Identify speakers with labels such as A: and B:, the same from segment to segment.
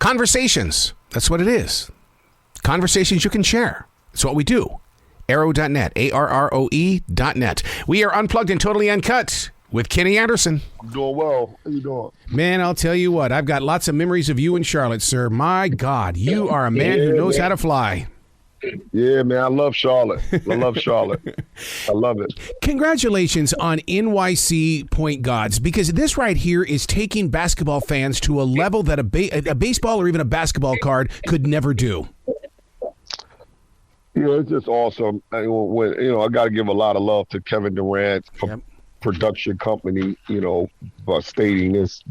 A: Conversations. That's what it is. Conversations you can share. That's what we do. Arrow.net. ARROE.net. We are unplugged and totally uncut with Kenny Anderson.
B: I'm doing well. How you doing?
A: Man, I'll tell you what. I've got lots of memories of you in Charlotte, sir. My God, you are a man who knows how to fly.
B: Yeah, man, I love Charlotte. I love Charlotte. I love it.
A: Congratulations on NYC Point Gods, because this right here is taking basketball fans to a level that a baseball or even a basketball card could never do.
B: It's just awesome. I got to give a lot of love to Kevin Durant's production company, for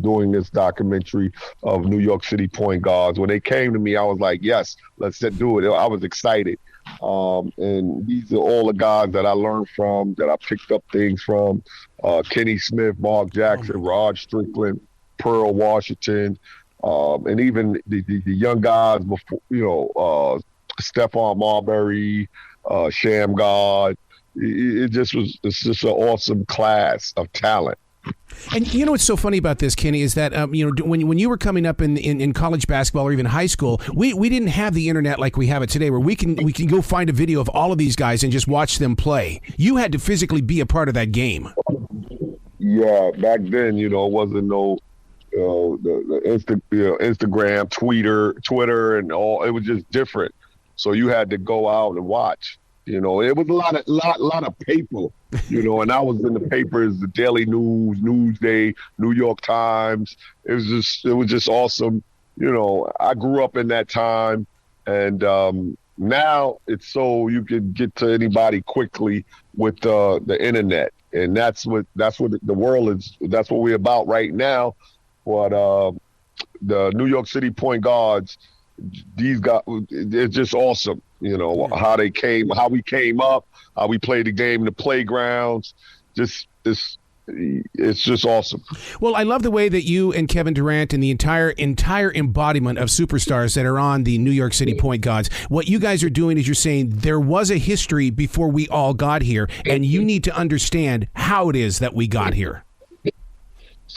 B: doing this documentary of New York City Point Guards. When they came to me, I was like, yes, let's do it. I was excited. And these are all the guys that I learned from, that I picked up things from. Kenny Smith, Mark Jackson, Rod Strickland, Pearl Washington, and even the young guys before, Stephon Marbury, Shammgod. It's just an awesome class of talent.
A: And you know what's so funny about this, Kenny, is that when you were coming up in college basketball or even high school, we didn't have the internet like we have it today, where we can go find a video of all of these guys and just watch them play. You had to physically be a part of that game.
B: Yeah, back then, it wasn't no Instagram, Twitter, and all. It was just different. So you had to go out and watch. It was a lot of paper, and I was in the papers, the Daily News, Newsday, New York Times. It was just awesome. I grew up in that time, and now it's so you can get to anybody quickly with the internet, and that's what the world is. That's what we're about right now. But the New York City Point Guards, these guys, it's just awesome. How we came up, how we played the game in the playgrounds. It's just awesome.
A: Well, I love the way that you and Kevin Durant and the entire embodiment of superstars that are on the New York City Point Gods, what you guys are doing is you're saying there was a history before we all got here, and you need to understand how it is that we got here.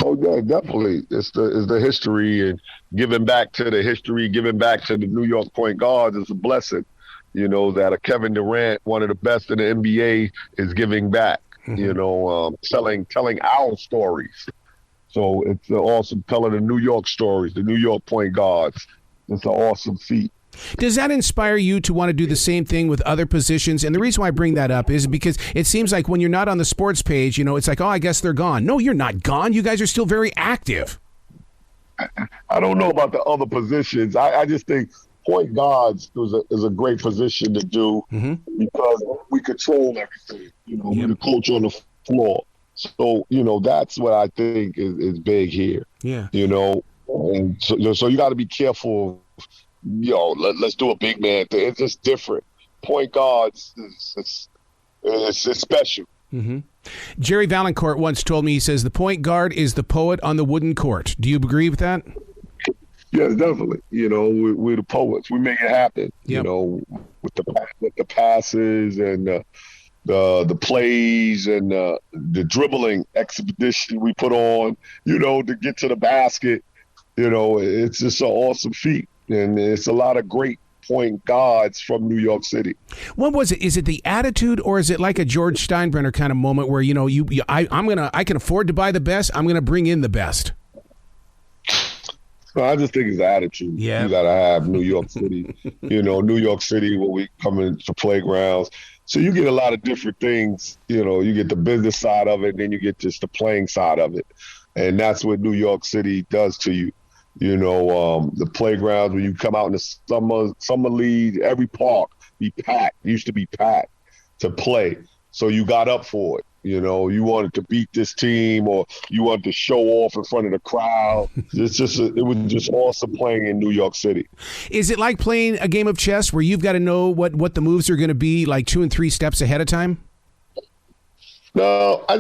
B: Oh, yeah, definitely. It's the history, and giving back to the history, giving back to the New York Point Guards is a blessing. That a Kevin Durant, one of the best in the NBA, is giving back. Telling our stories. So it's awesome telling the New York stories, the New York Point Guards. It's an awesome feat.
A: Does that inspire you to want to do the same thing with other positions? And the reason why I bring that up is because it seems like when you're not on the sports page, it's like, oh, I guess they're gone. No, you're not gone. You guys are still very active.
B: I don't know about the other positions. I just think point guards is a great position to do because we control everything. We're the coach on the floor. So, that's what I think is big here.
A: Yeah.
B: And so you got to be careful. Let's do a big man thing. It's just different. Point guards, it's special.
A: Mm-hmm. Jerry Valancourt once told me, he says, the point guard is the poet on the wooden court. Do you agree with that?
B: Yes, definitely. We're the poets. We make it happen.
A: Yep.
B: With the passes and the plays and the dribbling expedition we put on, to get to the basket. It's just an awesome feat, and it's a lot of great point guards from New York City.
A: What was it? Is it the attitude, or is it like a George Steinbrenner kind of moment where I can afford to buy the best. I'm gonna bring in the best.
B: No, I just think it's attitude.
A: Yeah.
B: You gotta have New York City. New York City, when we come into playgrounds. So you get a lot of different things. You get the business side of it, and then you get just the playing side of it. And that's what New York City does to you. The playgrounds, when you come out in the summer league, every park used to be packed to play. So you got up for it. You wanted to beat this team, or you wanted to show off in front of the crowd. It was just awesome playing in New York City.
A: Is it like playing a game of chess where you've got to know what the moves are going to be, like 2 and 3 steps ahead of time?
B: No, I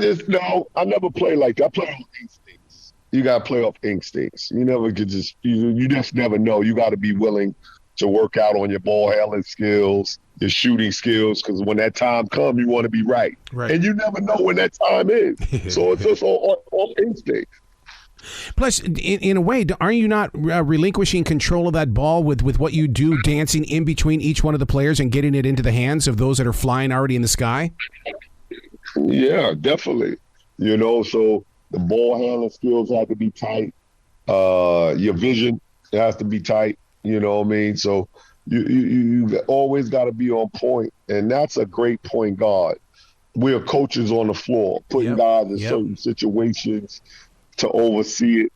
B: never play like that. I play off instincts. You got to play off instincts. You never could you just never know. You got to be willing to work out on your ball handling skills, your shooting skills, because when that time comes, you want to be right. And you never know when that time is. So it's just all instinct.
A: Plus, in a way, aren't you not relinquishing control of that ball with what you do, dancing in between each one of the players and getting it into the hands of those that are flying already in the sky?
B: Yeah, definitely. So the ball handling skills have to be tight. Your vision has to be tight. You know what I mean? So you always got to be on point, and that's a great point guard. We're coaches on the floor, putting guys in certain situations to oversee it.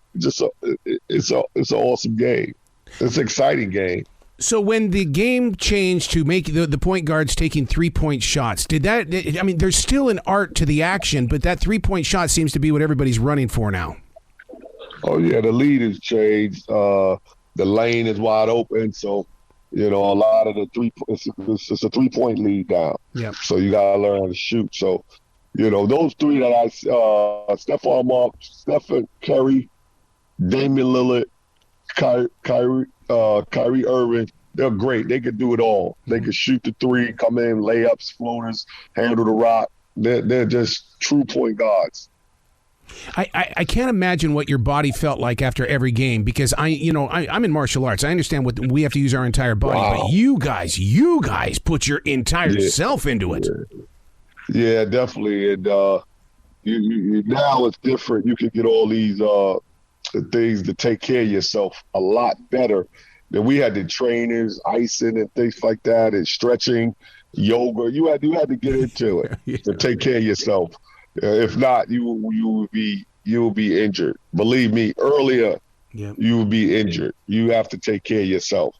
B: It's an awesome game. It's an exciting game.
A: So when the game changed to make the point guards taking 3-point shots, there's still an art to the action, but that 3-point shot seems to be what everybody's running for now.
B: Oh, yeah, the lead has changed. The lane is wide open, so, a lot of the it's a 3-point lead now.
A: Yeah.
B: So you got to learn how to shoot. So, those three that Stephon Marbury, Stephen Curry, Damian Lillard, Kyrie Irving, they're great. They could do it all. They could shoot the three, come in, layups, floaters, handle the rock. They're just true point guards.
A: I can't imagine what your body felt like after every game, because I'm in martial arts. I understand what we have to use our entire body, but you guys put your entire self into it.
B: Yeah, definitely. And you now it's different. You can get all these things to take care of yourself a lot better. Then we had the trainers, icing and things like that, and stretching, yoga. You had to get into it to take care of yourself. If not, you will be injured. Believe me, earlier you will be injured. You have to take care of yourself.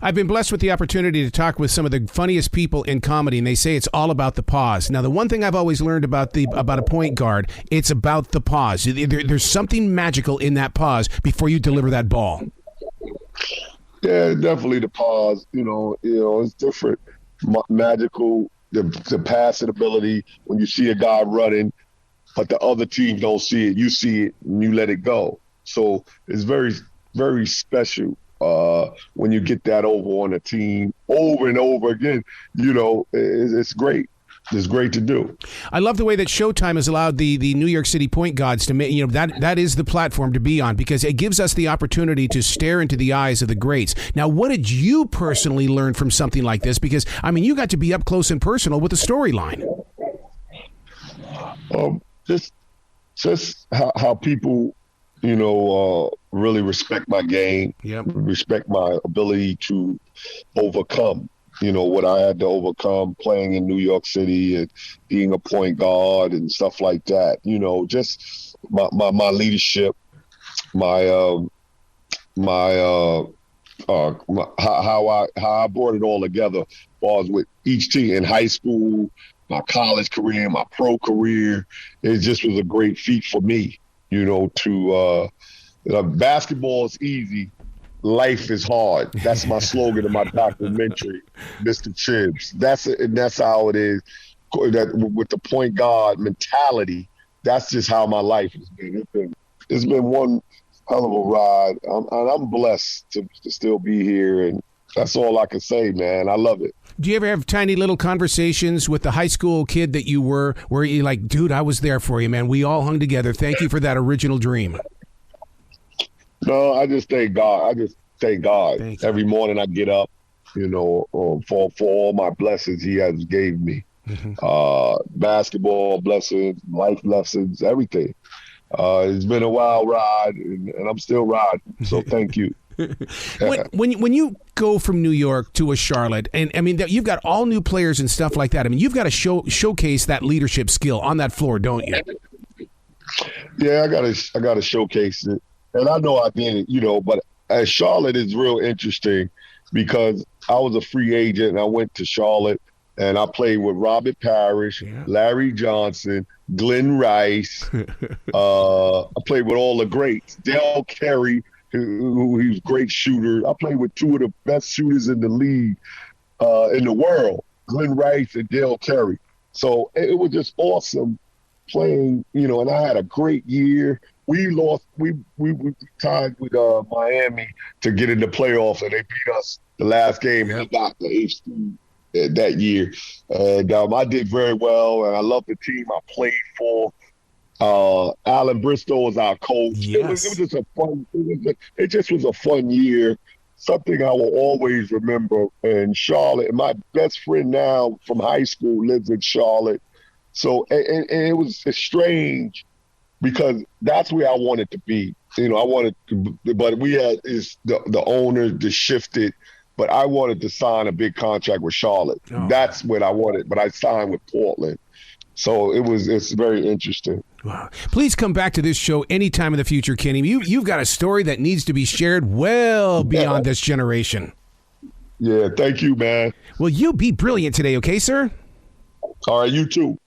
A: I've been blessed with the opportunity to talk with some of the funniest people in comedy, and they say it's all about the pause. Now, the one thing I've always learned about a point guard, it's about the pause. There's something magical in that pause before you deliver that ball.
B: Yeah, definitely the pause. It's different. Magical, the passing ability when you see a guy running, but the other team don't see it. You see it and you let it go. So it's very, very special. When you get that over on a team over and over again, it's great. It's great to do.
A: I love the way that Showtime has allowed the New York City Point Gods to make, that is the platform to be on, because it gives us the opportunity to stare into the eyes of the greats. Now, what did you personally learn from something like this? Because, you got to be up close and personal with the storyline.
B: Just how people, really respect my game, respect my ability to overcome, what I had to overcome playing in New York City and being a point guard and stuff like that. Just my leadership, how I brought it all together as far as with each team in high school, my college career, my pro career. It just was a great feat for me, basketball is easy. Life is hard. That's my slogan of my documentary, Mr. Chibbs. That's how it is. That with the point guard mentality, that's just how my life has been. It's been one hell of a ride. I'm blessed to still be here, and that's all I can say, man. I love it.
A: Do you ever have tiny little conversations with the high school kid that you were, where you're like, dude, I was there for you, man. We all hung together. Thank you for that original dream.
B: No, I just thank God. Every morning I get up, for all my blessings He has gave me. Basketball blessings, life lessons, everything. It's been a wild ride, and I'm still riding. So thank you.
A: When you go from New York to a Charlotte, and you've got all new players and stuff like that. You've got to showcase that leadership skill on that floor, don't you?
B: Yeah, I gotta showcase it. And I know I did it, but Charlotte is real interesting because I was a free agent and I went to Charlotte and I played with Robert Parrish, Larry Johnson, Glenn Rice. I played with all the greats. Del Carey, who he was a great shooter. I played with two of the best shooters in the league, in the world, Glenn Rice and Del Carey. So it was just awesome playing, and I had a great year. We lost. We tied with Miami to get in the playoffs, and they beat us the last game. And got the eighth seed that year, and I did very well. And I love the team I played for. Alan Bristow was our coach.
A: Yes.
B: It was just a fun. It just was a fun year. Something I will always remember. And Charlotte, my best friend now from high school lives in Charlotte. So and it was strange because that's where I wanted to be. You know, I wanted to, but we had the owners that shifted. But I wanted to sign a big contract with Charlotte. Oh. That's what I wanted. But I signed with Portland. So it's very interesting.
A: Wow. Please come back to this show anytime in the future, Kenny. You've got a story that needs to be shared well beyond this generation.
B: Yeah, thank you, man.
A: Well, you be brilliant today, okay, sir?
B: All right, you too.